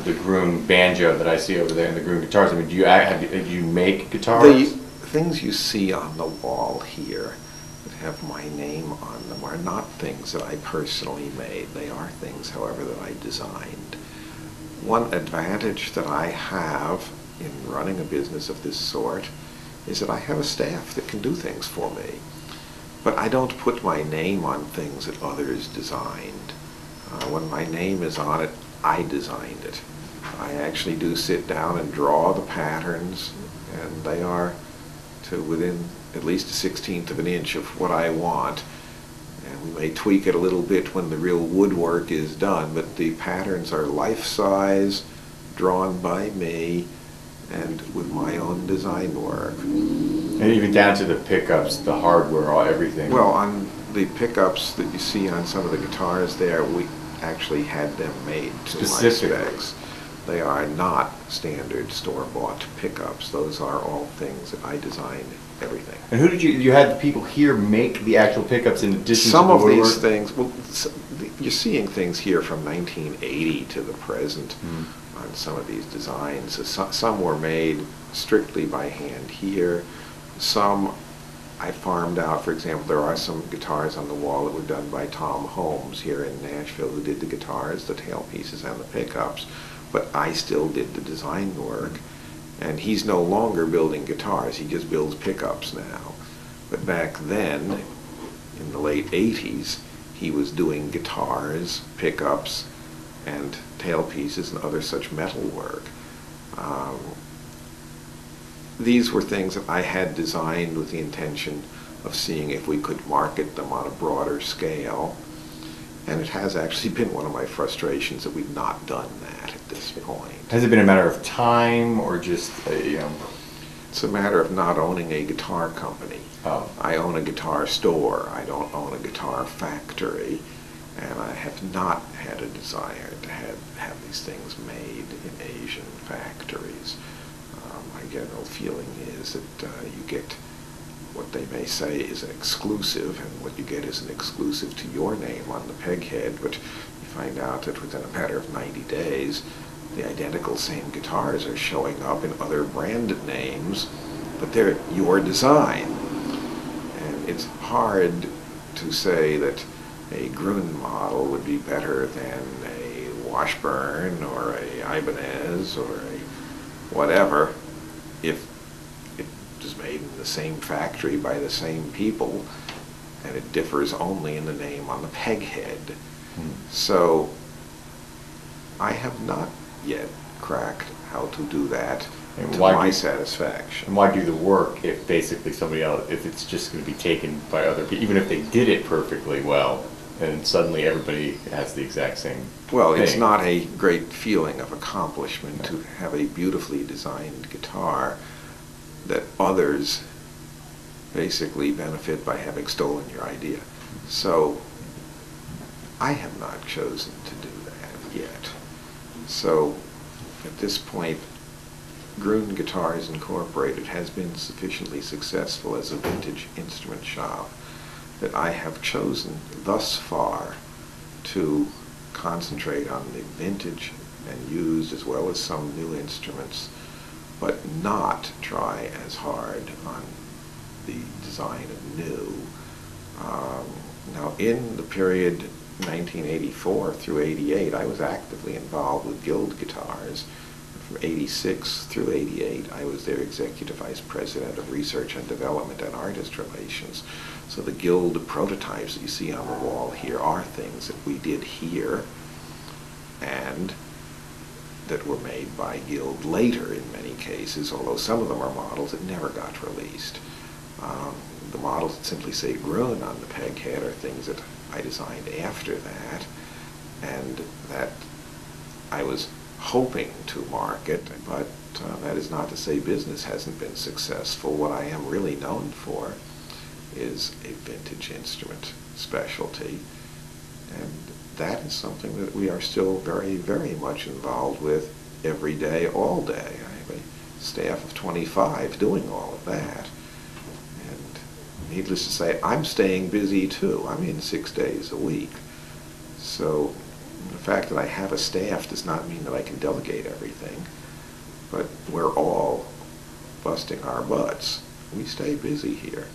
the Gruhn banjo that I see over there and the Gruhn guitars. I mean, do you make guitars? The things you see on the wall here that have my name on them are not things that I personally made. They are things, however, that I designed. One advantage that I have in running a business of this sort is that I have a staff that can do things for me. But I don't put my name on things that others designed. When my name is on it, I designed it. I actually do sit down and draw the patterns, and they are to within at least a 1/16 of an inch of what I want. And we may tweak it a little bit when the real woodwork is done, but the patterns are life-size, drawn by me, and with my own design work. And even down to the pickups, the hardware, everything. Well, on the pickups that you see on some of the guitars there, we actually had them made to my specs. They are not standard store-bought pickups. Those are all things that I designed, everything. And who did you had the people here make the actual pickups in addition some to the of these woodwork? things, well, you're seeing things here from 1980 to the present on some of these designs. Some were made strictly by hand here. Some I farmed out. For example, there are some guitars on the wall that were done by Tom Holmes here in Nashville, who did the guitars, the tailpieces, and the pickups. But I still did the design work. And he's no longer building guitars, he just builds pickups now. But back then, in the late 80s, he was doing guitars, pickups, and tailpieces and other such metal work. These were things that I had designed with the intention of seeing if we could market them on a broader scale. And it has actually been one of my frustrations that we've not done that at this point. Has it been a matter of time or just, It's a matter of not owning a guitar company. Oh. I own a guitar store. I don't own a guitar factory. And I have not had a desire to have these things made in Asian factories. My general feeling is that you get what they may say is an exclusive, and what you get is an exclusive to your name on the peghead, but you find out that within a matter of 90 days, the identical same guitars are showing up in other branded names, but they're your design. And it's hard to say that a Gruhn model would be better than a Washburn or a Ibanez or a whatever if it was made in the same factory by the same people, and it differs only in the name on the peghead. So I have not yet cracked how to do that to my satisfaction. And why do the work if basically somebody else, if it's just going to be taken by other people, even if they did it perfectly well, and suddenly everybody has the exact same Well, thing. It's not a great feeling of accomplishment to have a beautifully designed guitar that others basically benefit by having stolen your idea. So I have not chosen to do that yet. So at this point, Gruhn Guitars Incorporated has been sufficiently successful as a vintage instrument shop that I have chosen thus far to concentrate on the vintage and used as well as some new instruments, but not try as hard on the design of new. Now in the period 1984 through 88, I was actively involved with Guild Guitars. From 86 through 88, I was their Executive Vice President of Research and Development and Artist Relations. So the Guild prototypes that you see on the wall here are things that we did here and that were made by Guild later in many cases, although some of them are models that never got released. The models that simply say Gruhn on the peghead are things that I designed after that, and that I was hoping to market, but that is not to say business hasn't been successful. What I am really known for is a vintage instrument specialty, and that is something that we are still very, very much involved with every day, all day. I have a staff of 25 doing all of that. And needless to say, I'm staying busy too. I'm in 6 days a week. So The fact that I have a staff does not mean that I can delegate everything, but we're all busting our butts. We stay busy here.